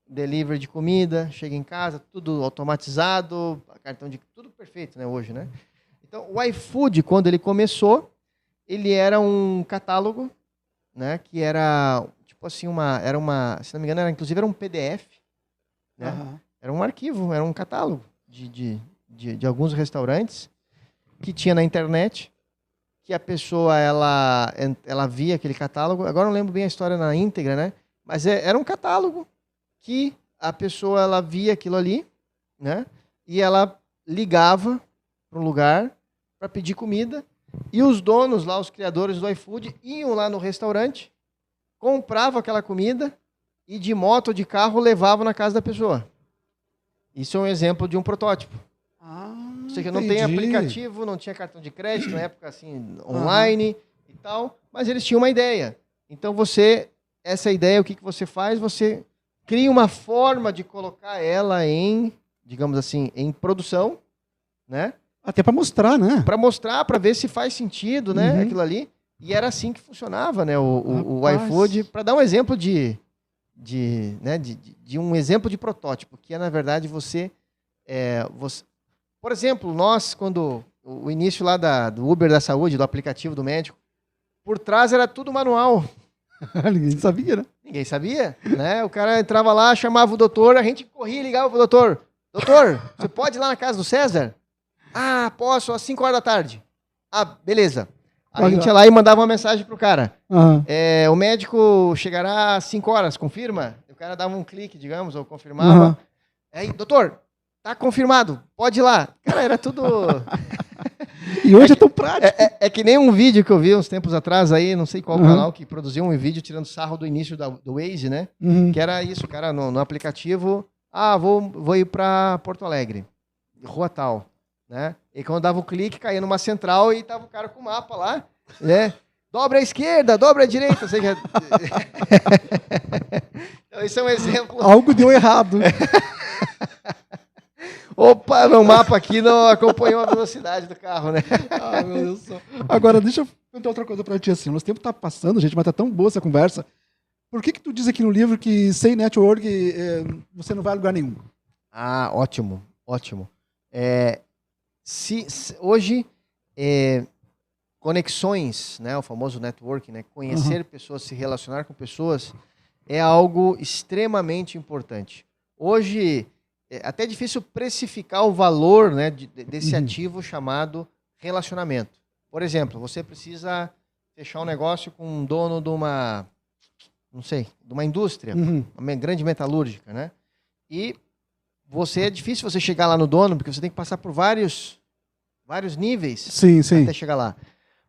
delivery de comida, chega em casa, tudo automatizado, cartão de... Tudo perfeito, né, hoje, né? Então, o iFood, quando ele começou, ele era um catálogo, né, que era, tipo assim, se não me engano, inclusive era um PDF, né? Era um arquivo, era um catálogo de alguns restaurantes que tinha na internet, que a pessoa, ela via aquele catálogo. Agora não lembro bem a história na íntegra, né? Mas era um catálogo que a pessoa, ela via aquilo ali, né? E ela ligava para um lugar para pedir comida, e os donos lá, os criadores do iFood, iam lá no restaurante, compravam aquela comida e de moto ou de carro levavam na casa da pessoa. Isso é um exemplo de um protótipo. Ou seja, não tem aplicativo, não tinha cartão de crédito, na época assim, online e tal, mas eles tinham uma ideia. Então essa ideia, o que você faz? Você cria uma forma de colocar ela em, digamos assim, em produção, né? Até para mostrar, né? Para mostrar, para ver se faz sentido, né? Aquilo ali. E era assim que funcionava, né? O iFood. Para dar um exemplo de um exemplo de protótipo, que é, na verdade, você... Por exemplo, nós, quando o início lá do Uber da Saúde, do aplicativo do médico, por trás era tudo manual. Ninguém sabia, né? Ninguém sabia, né? O cara entrava lá, chamava o doutor, a gente corria e ligava pro doutor. Doutor, você pode ir lá na casa do César? Ah, posso, às 5 horas da tarde. Ah, beleza. Aí a gente ia lá e mandava uma mensagem pro cara. O médico chegará às 5 horas, confirma? O cara dava um clique, digamos, ou confirmava. Aí, doutor, tá confirmado, pode ir lá. Cara, era tudo... E hoje é tão prático. É que nem um vídeo que eu vi uns tempos atrás aí, não sei qual canal, que produziu um vídeo tirando sarro do início do Waze, né? Que era isso, o cara no aplicativo, vou ir pra Porto Alegre, rua tal, né? E quando dava o clique, caía numa central e tava o cara com o mapa lá, né? Dobra à esquerda, dobra à direita. Ou seja... Então, esse é um exemplo. Algo deu errado. Opa, meu mapa aqui não acompanhou a velocidade do carro, né? Meu Deus do céu. Agora, deixa eu perguntar outra coisa pra ti, assim. O nosso tempo tá passando, gente, mas tá tão boa essa conversa. Por que tu diz aqui no livro que sem network você não vai a lugar nenhum? Ótimo, ótimo. Hoje, conexões, né, o famoso networking, né, conhecer pessoas, se relacionar com pessoas, é algo extremamente importante. Hoje, é até difícil precificar o valor, né, desse ativo chamado relacionamento. Por exemplo, você precisa fechar um negócio com um dono de uma, não sei, de uma indústria, uma grande metalúrgica, né? E é difícil você chegar lá no dono, porque você tem que passar por vários níveis até chegar lá.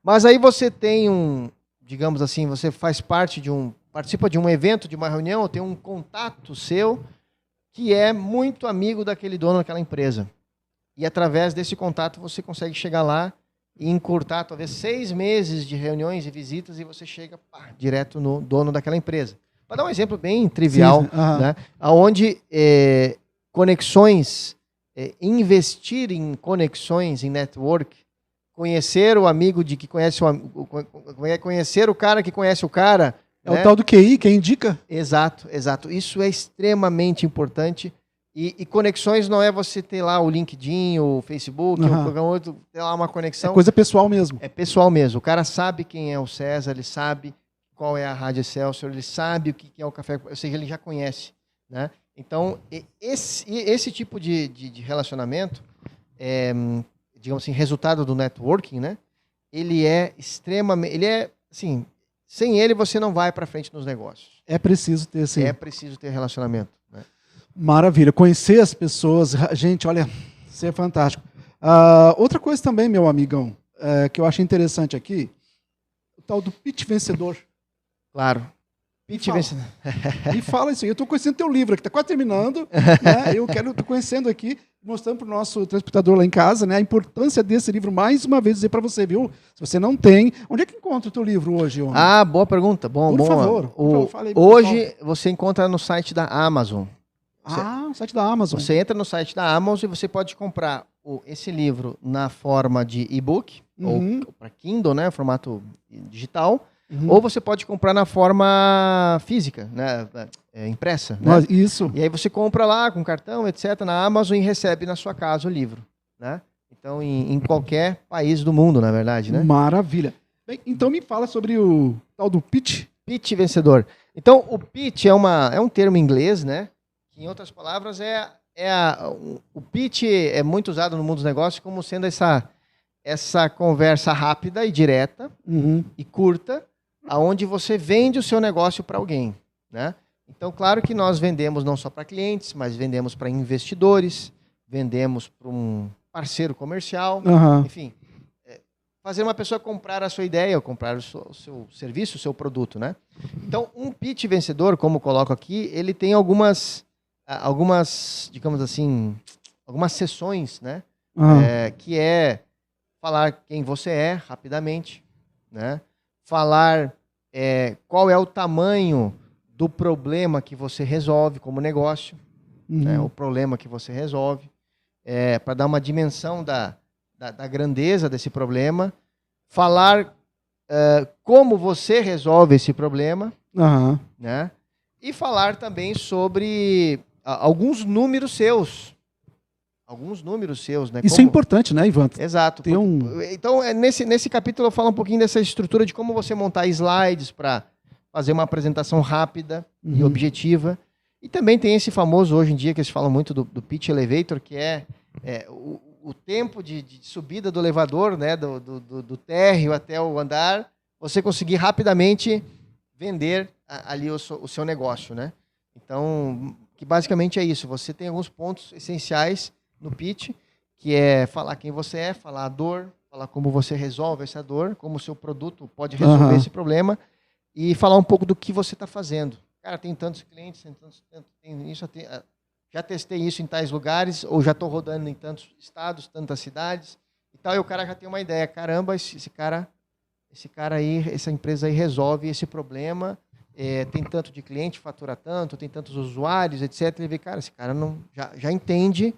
Mas aí você tem digamos assim, você faz parte participa de um evento, de uma reunião, ou tem um contato seu que é muito amigo daquele dono daquela empresa. E através desse contato você consegue chegar lá e encurtar talvez 6 meses de reuniões e visitas e você chega direto no dono daquela empresa. Para dar um exemplo bem trivial, né? Onde conexões, investir em conexões, em network, conhecer o amigo de que conhece conhecer o cara que conhece o cara. É, né? O tal do QI, quem indica? Exato. Isso é extremamente importante. E conexões não é você ter lá o LinkedIn, o Facebook, ou qualquer outro, ter lá uma conexão. É coisa pessoal mesmo. É pessoal mesmo. O cara sabe quem é o César, ele sabe qual é a Rádio Excelsior, ele sabe o que é o café, ou seja, ele já conhece, né? Então, esse tipo de relacionamento, digamos assim, resultado do networking, né? Ele é assim, sem ele você não vai para frente nos negócios. É preciso ter, sim. É preciso ter relacionamento, né? Maravilha. Conhecer as pessoas. Gente, olha, isso é fantástico. Outra coisa também, meu amigão, que eu achei interessante aqui, o tal do pitch vencedor. Claro. Pitch vencedor. E fala isso aí. Eu estou conhecendo teu livro aqui, está quase terminando. Né? Estou conhecendo aqui, mostrando para o nosso telespectador lá em casa, né, a importância desse livro. Mais uma vez dizer para você, viu? Se você não tem, onde é que encontra o teu livro hoje, homem? Boa pergunta. Por favor. Fala aí, hoje você encontra no site da Amazon. O site da Amazon. Você entra no site da Amazon e você pode comprar esse livro na forma de e-book, ou para Kindle, né, formato digital, ou você pode comprar na forma física, né, impressa. Né? Isso. E aí você compra lá com cartão, etc., na Amazon e recebe na sua casa o livro. Né? Então, em qualquer país do mundo, na verdade. Né? Maravilha. Bem, então me fala sobre o tal do pitch. Pitch vencedor. Então, o pitch é um termo em inglês, né? Em outras palavras, o pitch é muito usado no mundo dos negócios como sendo essa conversa rápida e direta e curta, aonde você vende o seu negócio para alguém, né? Então, claro que nós vendemos não só para clientes, mas vendemos para investidores, vendemos para um parceiro comercial, enfim, fazer uma pessoa comprar a sua ideia ou comprar o seu serviço, o seu produto, né? Então, um pitch vencedor, como eu coloco aqui, ele tem algumas, digamos assim, algumas sessões, né? Que é falar quem você é rapidamente, né? Falar qual é o tamanho do problema que você resolve como negócio, né? O problema que você resolve, para dar uma dimensão da grandeza desse problema, falar como você resolve esse problema, né? E falar também sobre alguns números seus. Né? Isso é importante, né, Ivan? Exato. Então, nesse capítulo eu falo um pouquinho dessa estrutura de como você montar slides para fazer uma apresentação rápida e objetiva. E também tem esse famoso, hoje em dia, que eles falam muito do pitch elevator, que é o tempo de subida do elevador, né, do térreo até o andar, você conseguir rapidamente vender ali o seu negócio, né? Então, que basicamente é isso. Você tem alguns pontos essenciais no pitch, que é falar quem você é, falar a dor, falar como você resolve essa dor, como o seu produto pode resolver esse problema, e falar um pouco do que você está fazendo. Cara, tem tantos clientes, tem isso, já testei isso em tais lugares, ou já estou rodando em tantos estados, tantas cidades, e tal, e o cara já tem uma ideia. Caramba, esse cara aí, essa empresa aí resolve esse problema, tem tanto de cliente, fatura tanto, tem tantos usuários, etc. Ele vê, cara, esse cara já entende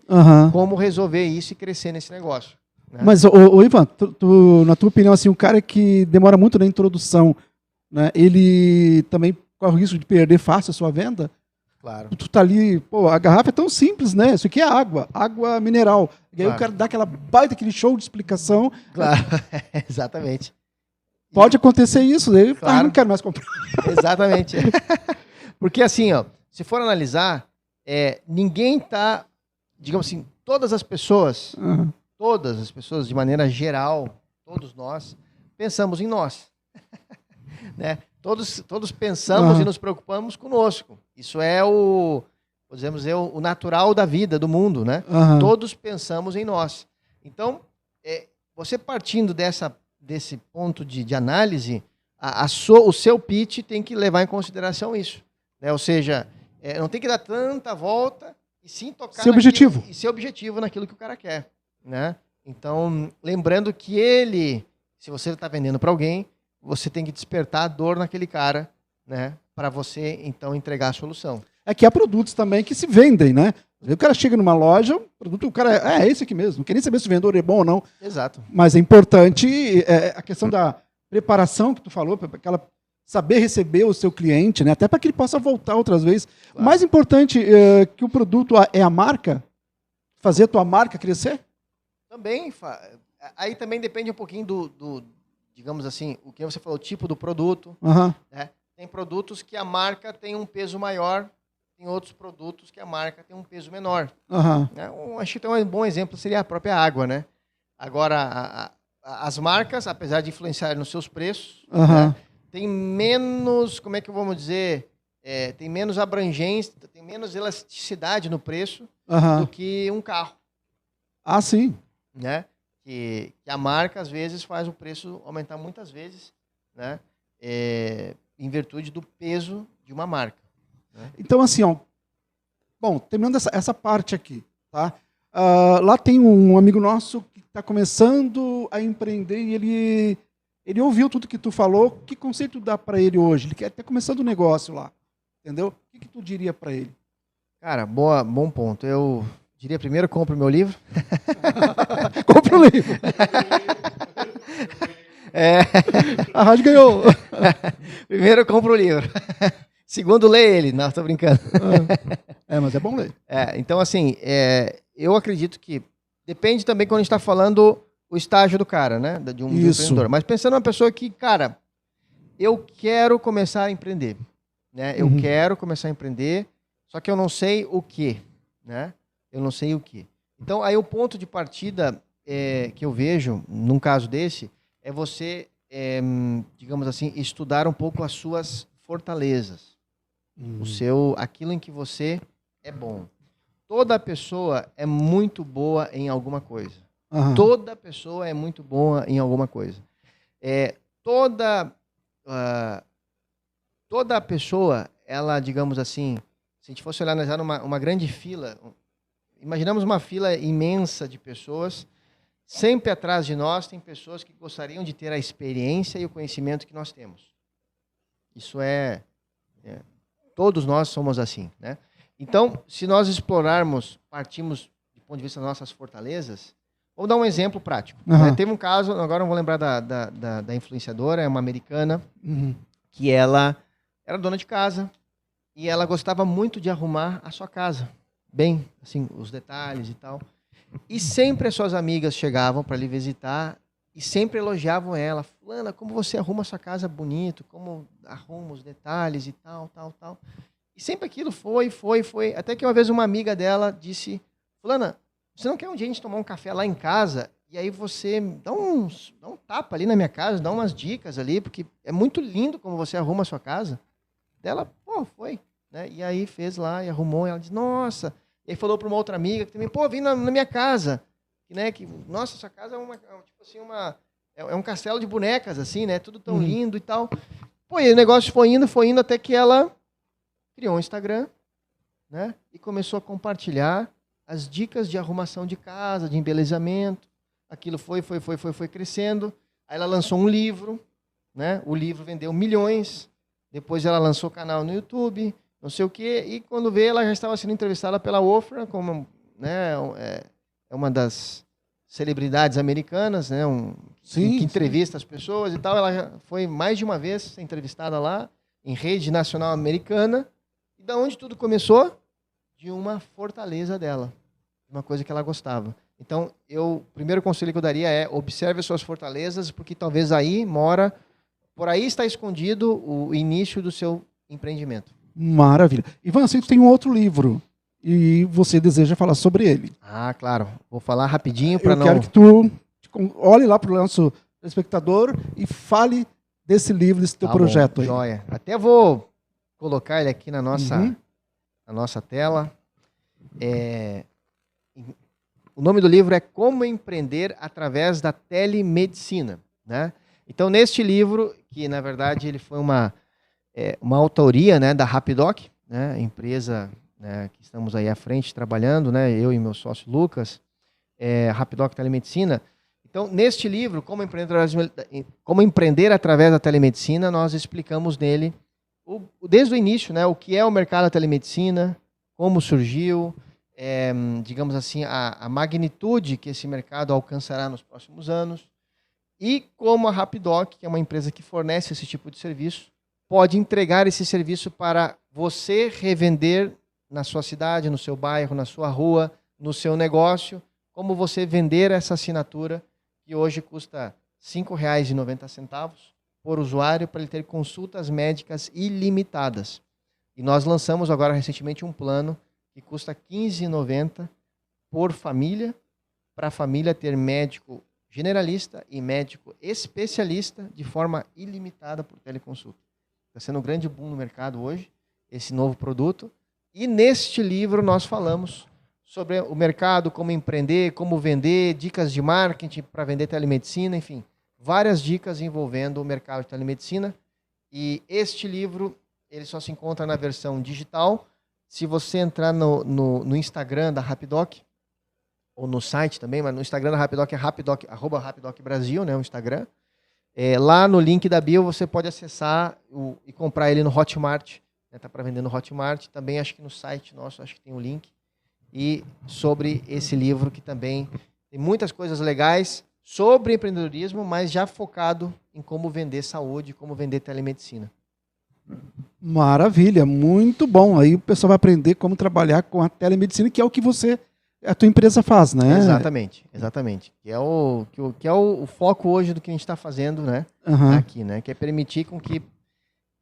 como resolver isso e crescer nesse negócio. Né? Mas, Ivan, na tua opinião, assim, um cara que demora muito na introdução, né, ele também corre o risco de perder fácil a sua venda? Claro. Tu tá ali, a garrafa é tão simples, né? Isso aqui é água mineral. E aí o cara dá aquele show de explicação. Claro, exatamente. Pode acontecer isso, daí Claro. não quero mais comprar. Exatamente. Porque assim, ó, se for analisar, ninguém tá, digamos assim, todas as pessoas de maneira geral, todos nós, pensamos em nós. Né? Todos pensamos e nos preocupamos conosco. Isso é podemos dizer, o natural da vida, do mundo, né? Todos pensamos em nós. Então, você partindo desse ponto de análise, o seu pitch tem que levar em consideração isso. Né? Ou seja, não tem que dar tanta volta e sim tocar ser objetivo. E ser objetivo naquilo que o cara quer. Né? Então, lembrando que se você está vendendo para alguém, você tem que despertar a dor naquele cara, né? Para você, então, entregar a solução. É que há produtos também que se vendem, né? O cara chega numa loja, o cara é esse aqui mesmo. Não quer nem saber se o vendedor é bom ou não. Exato. Mas é importante a questão da preparação que tu falou, para saber receber o seu cliente, né? Até para que ele possa voltar outras vezes. Claro. Mais importante que o produto é a marca? Fazer a tua marca crescer? Também. Aí também depende um pouquinho digamos assim, o que você falou, o tipo do produto. Né? Tem produtos que a marca tem um peso maior, tem outros produtos que a marca tem um peso menor. Né? Acho que um bom exemplo seria a própria água, né? Agora, as marcas, apesar de influenciarem nos seus preços, né, tem menos, como é que vamos dizer, tem menos abrangência, tem menos elasticidade no preço do que um carro. Ah, sim. Né? Que a marca, às vezes, faz o preço aumentar muitas vezes, né? Em virtude do peso de uma marca. Né? Então, assim, ó, bom, terminando essa parte aqui, tá? Lá tem um amigo nosso que está começando a empreender e ele ouviu tudo que tu falou. Que conceito dá para ele hoje? Ele quer estar começando um negócio lá, entendeu? O que tu diria para ele? Cara, bom ponto. Eu diria primeiro, compre o meu livro. Compre o livro. A rádio ganhou. Primeiro, compre o livro. Segundo, lê ele. Não, estou brincando. Mas é bom ler. Então, assim, eu acredito que depende também quando a gente está falando o estágio do cara, né? De um empreendedor. Mas pensando numa pessoa que, cara, eu quero começar a empreender. Né? Eu quero começar a empreender, só que eu não sei o quê. Né? Eu não sei o quê. Então, aí o ponto de partida que eu vejo, num caso desse, é você, digamos assim, estudar um pouco as suas fortalezas. Aquilo em que você é bom. Toda pessoa é muito boa em alguma coisa. Toda pessoa é muito boa em alguma coisa. Toda pessoa, ela, digamos assim, se a gente fosse olhar uma grande fila, imaginamos uma fila imensa de pessoas, sempre atrás de nós tem pessoas que gostariam de ter a experiência e o conhecimento que nós temos. Isso todos nós somos assim, né? Então, se nós partimos do ponto de vista das nossas fortalezas, vou dar um exemplo prático. Né? Teve um caso, agora não vou lembrar da influenciadora, é uma americana, que ela era dona de casa e ela gostava muito de arrumar a sua casa. Bem, assim, os detalhes e tal. E sempre as suas amigas chegavam para lhe visitar e sempre elogiavam ela. Fulana, como você arruma a sua casa bonito, como arruma os detalhes e tal. E sempre aquilo foi. Até que uma vez uma amiga dela disse, Fulana, você não quer um dia a gente tomar um café lá em casa? E aí você dá um tapa ali na minha casa, dá umas dicas ali, porque é muito lindo como você arruma a sua casa. Ela, foi. Né? E aí fez lá e arrumou, e ela disse, nossa. E aí falou para uma outra amiga que também, vim na minha casa. Né? Nossa, sua casa é um castelo de bonecas, assim, né? Tudo tão lindo e tal. E o negócio foi indo até que ela criou um Instagram, né? E começou a compartilhar as dicas de arrumação de casa, de embelezamento. Aquilo foi crescendo. Aí ela lançou um livro, né? O livro vendeu milhões. Depois ela lançou o canal no YouTube, não sei o quê. E quando veio, ela já estava sendo entrevistada pela Oprah, como, né, é uma das celebridades americanas, né? Que entrevista as pessoas e tal. Ela já foi mais de uma vez ser entrevistada lá, em rede nacional americana. E da onde tudo começou? De uma fortaleza dela. Uma coisa que ela gostava. Então, o primeiro conselho que eu daria é observe as suas fortalezas, porque talvez aí mora por aí está escondido o início do seu empreendimento. Maravilha. Ivan, eu sei que tem um outro livro e você deseja falar sobre ele. Ah, claro. Vou falar rapidinho para não... Eu quero que tu olhe lá para o nosso espectador e fale desse livro, desse teu projeto bom, aí. Joia. Até vou colocar ele aqui na nossa tela. O nome do livro é Como Empreender Através da Telemedicina, né? Então, neste livro, que na verdade ele foi uma autoria, né, da Rapidoc, né, empresa, né, que estamos aí à frente trabalhando, né, eu e meu sócio Lucas, Rapidoc Telemedicina. Então, neste livro, Como Empreender Através da Telemedicina, nós explicamos nele, desde o início, né, o que é o mercado da telemedicina, como surgiu, digamos assim, a magnitude que esse mercado alcançará nos próximos anos, e como a Rapidoc, que é uma empresa que fornece esse tipo de serviço, pode entregar esse serviço para você revender na sua cidade, no seu bairro, na sua rua, no seu negócio, como você vender essa assinatura que hoje custa R$ 5,90 por usuário para ele ter consultas médicas ilimitadas. E nós lançamos agora recentemente um plano que custa R$ 15,90 por família, para a família ter médico generalista e médico especialista de forma ilimitada por teleconsulta. Está sendo um grande boom no mercado hoje, esse novo produto. E neste livro nós falamos sobre o mercado, como empreender, como vender, dicas de marketing para vender telemedicina, enfim, várias dicas envolvendo o mercado de telemedicina. E este livro, ele só se encontra na versão digital. Se você entrar no Instagram da Rapidoc, ou no site também, mas no Instagram da Rapidoc é @RapidocBrasil, né, o Instagram. Lá no link da bio você pode acessar e comprar ele no Hotmart. Está para vender no Hotmart. Também acho que no site nosso, acho que tem o link. E sobre esse livro que também tem muitas coisas legais sobre empreendedorismo, mas já focado em como vender saúde, como vender telemedicina. Maravilha, muito bom. Aí o pessoal vai aprender como trabalhar com a telemedicina, que é o que a tua empresa faz, né? Exatamente. Que é o foco hoje do que a gente está fazendo, né? Aqui, né? Que é permitir com que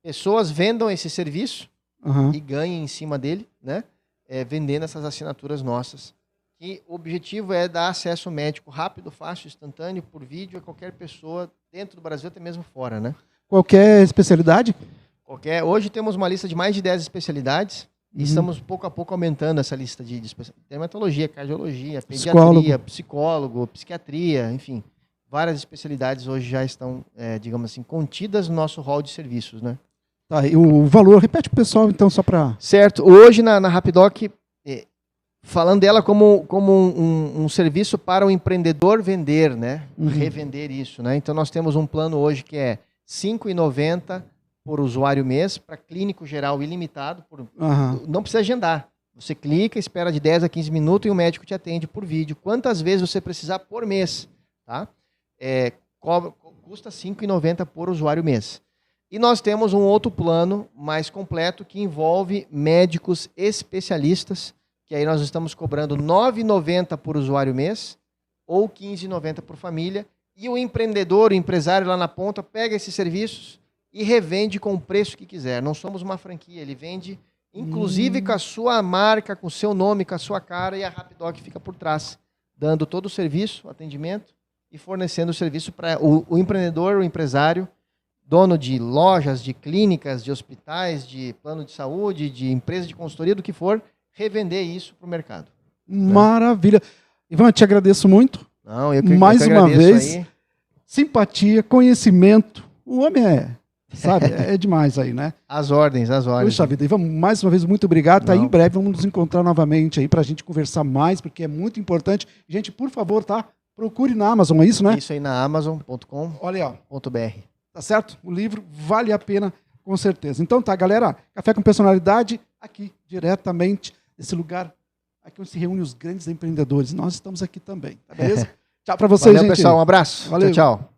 pessoas vendam esse serviço e ganhem em cima dele, né? Vendendo essas assinaturas nossas. E o objetivo é dar acesso médico rápido, fácil, instantâneo, por vídeo, a qualquer pessoa dentro do Brasil, até mesmo fora, né? Qualquer especialidade? Hoje temos uma lista de mais de 10 especialidades e estamos pouco a pouco aumentando essa lista de especialidades. Dermatologia, cardiologia, pediatria, psicólogo, psiquiatria, enfim. Várias especialidades hoje já estão, digamos assim, contidas no nosso hall de serviços, né? Tá, e o valor, repete pro pessoal, então, só para... Certo. Hoje, na Rapidoc, falando dela como um serviço para o empreendedor vender, né? Revender isso, né? Então, nós temos um plano hoje que é R$ 5,90 por usuário mês, para clínico geral ilimitado. Não precisa agendar. Você clica, espera de 10 a 15 minutos e o médico te atende por vídeo. Quantas vezes você precisar por mês, tá? Custa R$ 5,90 por usuário mês. E nós temos um outro plano mais completo que envolve médicos especialistas, que aí nós estamos cobrando R$ 9,90 por usuário mês ou R$ 15,90 por família. E o empreendedor, o empresário lá na ponta, pega esses serviços e revende com o preço que quiser. Não somos uma franquia, ele vende inclusive com a sua marca, com o seu nome, com a sua cara, e a Rapidoc fica por trás, dando todo o serviço, o atendimento e fornecendo o serviço para o empreendedor, o empresário, dono de lojas, de clínicas, de hospitais, de plano de saúde, de empresa de consultoria, do que for, revender isso para o mercado. Maravilha. Ivan, te agradeço muito. Não, eu que mais eu que uma vez, aí. Simpatia, conhecimento. O homem sabe, é demais aí, né? As ordens. Puxa vida, Ivan, mais uma vez, muito obrigado. Tá, em breve vamos nos encontrar novamente aí para a gente conversar mais, porque é muito importante. Gente, por favor, tá? Procure na Amazon, é isso, né? Isso aí na Amazon.com.br. Olha aí, ó. Tá certo? O livro vale a pena, com certeza. Então tá, galera, Café com Personalidade, aqui, diretamente, nesse lugar, aqui onde se reúnem os grandes empreendedores. Nós estamos aqui também, tá beleza? Tchau pra vocês, Valeu, gente. pessoal, um abraço. Valeu. Tchau.